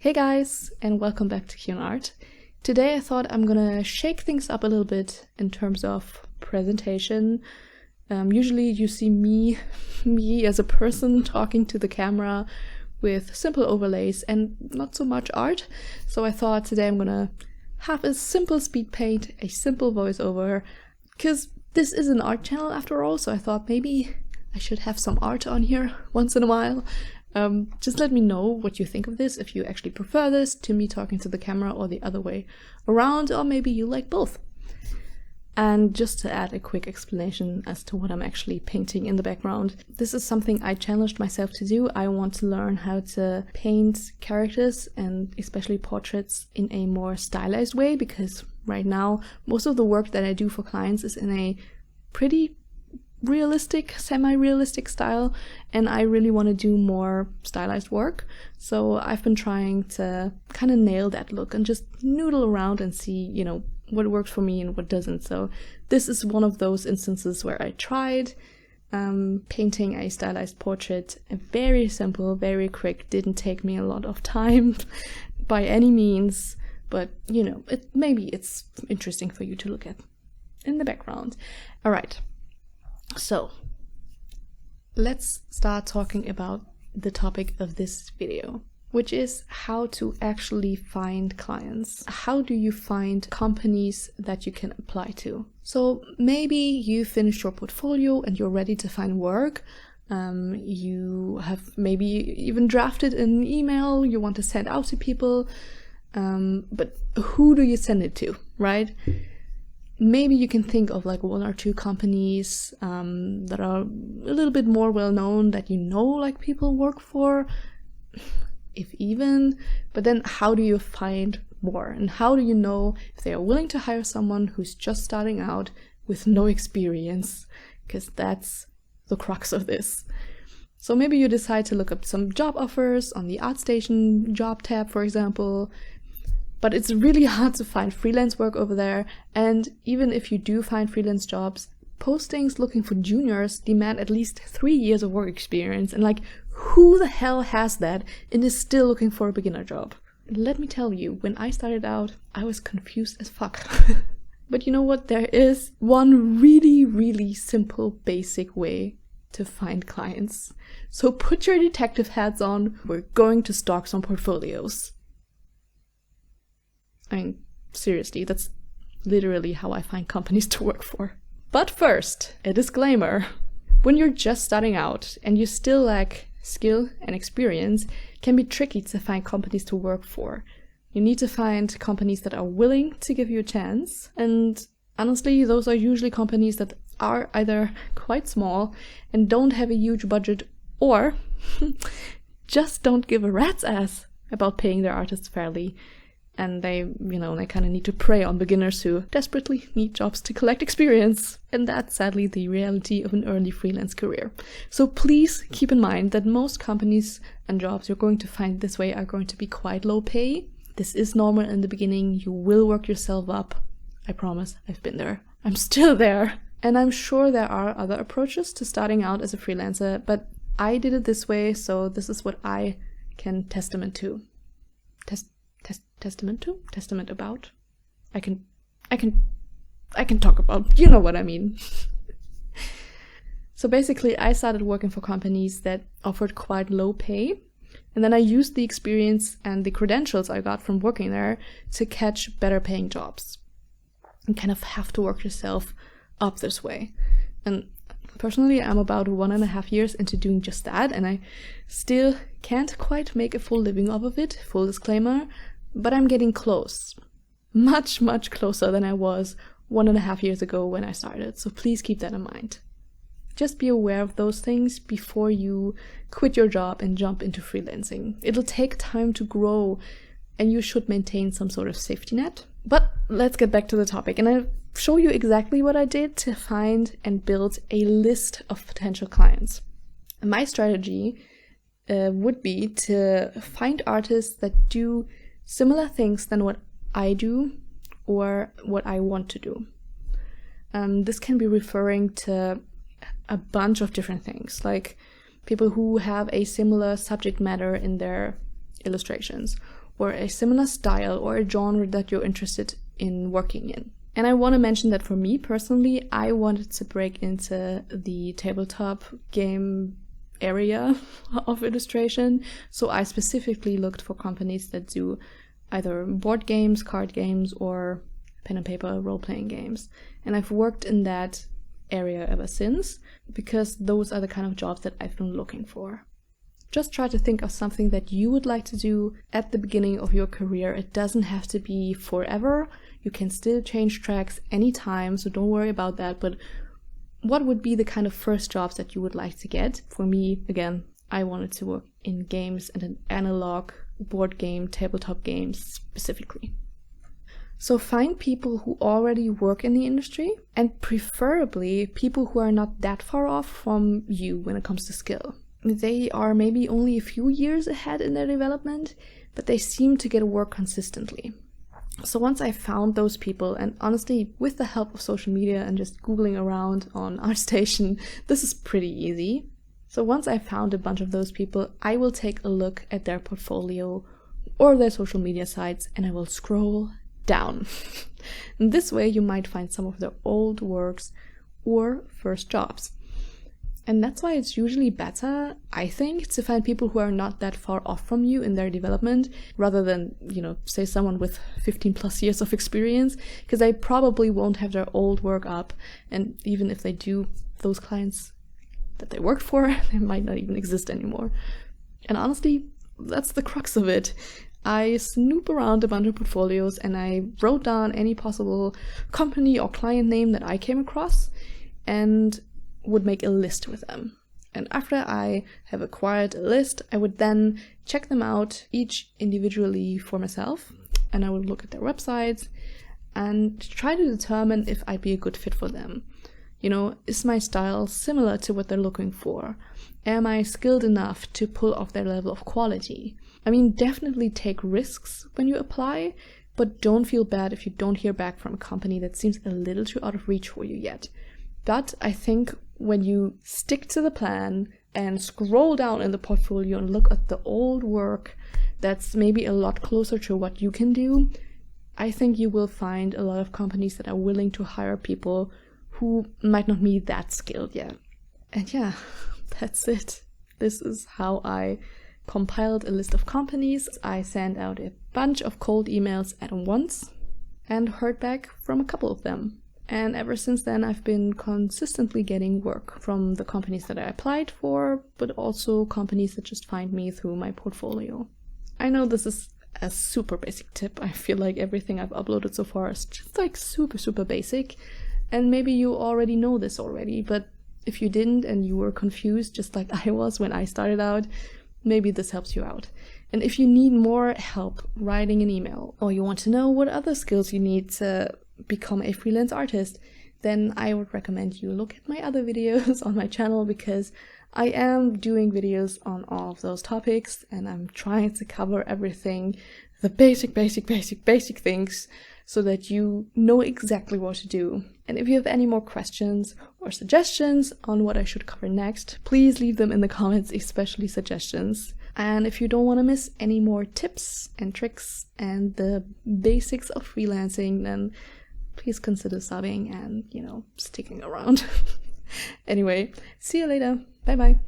Hey guys, and welcome back to q&art. Today I thought I'm gonna shake things up a little bit in terms of presentation. Usually you see me as a person talking to the camera with simple overlays and not so much art. So I thought today I'm gonna have a simple speed paint, a simple voiceover, because this is an art channel after all, so I thought maybe I should have some art on here once in a while. Just let me know what you think of this, if you actually prefer this to me talking to the camera or the other way around, or maybe you like both. And just to add a quick explanation as to what I'm actually painting in the background, this is something I challenged myself to do. I want to learn how to paint characters and especially portraits in a more stylized way, because right now most of the work that I do for clients is in a pretty realistic, semi-realistic style, and I really want to do more stylized work. So I've been trying to kind of nail that look and just noodle around and see, what works for me and what doesn't. So this is one of those instances where I tried painting a stylized portrait. Very simple, very quick, didn't take me a lot of time by any means, but maybe it's interesting for you to look at in the background. All right. So let's start talking about the topic of this video, which is how to actually find clients. How do you find companies that you can apply to? So maybe you finished your portfolio and you're ready to find work. You have maybe even drafted an email you want to send out to people, but who do you send it to, right? Maybe you can think of like one or two companies that are a little bit more well known that like people work for, if even. But then how do you find more? And how do you know if they are willing to hire someone who's just starting out with no experience? Because that's the crux of this. So maybe you decide to look up some job offers on the ArtStation job tab, for example. But it's really hard to find freelance work over there, and even if you do find freelance jobs, postings looking for juniors demand at least 3 years of work experience, and like, who the hell has that and is still looking for a beginner job? Let me tell you, when I started out, I was confused as fuck. But you know what? There is one really, really simple, basic way to find clients. So put your detective hats on, we're going to stalk some portfolios. I mean, seriously, that's literally how I find companies to work for. But first, a disclaimer. When you're just starting out and you still lack skill and experience, it can be tricky to find companies to work for. You need to find companies that are willing to give you a chance. And honestly, those are usually companies that are either quite small and don't have a huge budget, or just don't give a rat's ass about paying their artists fairly. And they kind of need to prey on beginners who desperately need jobs to collect experience. And that's sadly the reality of an early freelance career. So please keep in mind that most companies and jobs you're going to find this way are going to be quite low pay. This is normal in the beginning. You will work yourself up. I promise, I've been there. I'm still there. And I'm sure there are other approaches to starting out as a freelancer, but I did it this way, so this is what I can testament about. I can talk about, you know what I mean. So basically I started working for companies that offered quite low pay, and then I used the experience and the credentials I got from working there to catch better paying jobs. You kind of have to work yourself up this way. And personally, I'm about 1.5 years into doing just that, and I still can't quite make a full living off of it, full disclaimer. But I'm getting close. Much, much closer than I was 1.5 years ago when I started. So please keep that in mind. Just be aware of those things before you quit your job and jump into freelancing. It'll take time to grow, and you should maintain some sort of safety net. But let's get back to the topic, and I'll show you exactly what I did to find and build a list of potential clients. My strategy would be to find artists that do similar things than what I do or what I want to do. This can be referring to a bunch of different things, like people who have a similar subject matter in their illustrations, or a similar style or a genre that you're interested in working in. And I want to mention that for me personally, I wanted to break into the tabletop game area of illustration. So I specifically looked for companies that do either board games, card games, or pen and paper role-playing games. And I've worked in that area ever since, because those are the kind of jobs that I've been looking for. Just try to think of something that you would like to do at the beginning of your career. It doesn't have to be forever. You can still change tracks anytime, so don't worry about that. But what would be the kind of first jobs that you would like to get? For me, again, I wanted to work in games and an analog board game, tabletop games specifically. So find people who already work in the industry, and preferably people who are not that far off from you when it comes to skill. They are maybe only a few years ahead in their development, but they seem to get work consistently. So once I found those people, and honestly, with the help of social media and just Googling around on ArtStation, this is pretty easy. So once I found a bunch of those people, I will take a look at their portfolio or their social media sites, and I will scroll down. And this way you might find some of their old works or first jobs. And that's why it's usually better, I think, to find people who are not that far off from you in their development, rather than, say someone with 15 plus years of experience, because they probably won't have their old work up. And even if they do, those clients that they worked for, they might not even exist anymore. And honestly, that's the crux of it. I snoop around a bunch of portfolios and I wrote down any possible company or client name that I came across and would make a list with them. And after I have acquired a list, I would then check them out each individually for myself, and I would look at their websites and try to determine if I'd be a good fit for them. Is my style similar to what they're looking for? Am I skilled enough to pull off their level of quality? I mean, definitely take risks when you apply, but don't feel bad if you don't hear back from a company that seems a little too out of reach for you yet. But I think when you stick to the plan and scroll down in the portfolio and look at the old work that's maybe a lot closer to what you can do, I think you will find a lot of companies that are willing to hire people who might not be that skilled yet. And yeah, that's it. This is how I compiled a list of companies. I sent out a bunch of cold emails at once and heard back from a couple of them. And ever since then, I've been consistently getting work from the companies that I applied for, but also companies that just find me through my portfolio. I know this is a super basic tip. I feel like everything I've uploaded so far is just like super, super basic. And maybe you already know this already, but if you didn't and you were confused just like I was when I started out, maybe this helps you out. And if you need more help writing an email, or you want to know what other skills you need to become a freelance artist, then I would recommend you look at my other videos on my channel, because I am doing videos on all of those topics and I'm trying to cover everything, the basic things, so that you know exactly what to do. And if you have any more questions or suggestions on what I should cover next, please leave them in the comments, especially suggestions. And if you don't want to miss any more tips and tricks and the basics of freelancing, then please consider subbing and, sticking around. Anyway, see you later. Bye bye.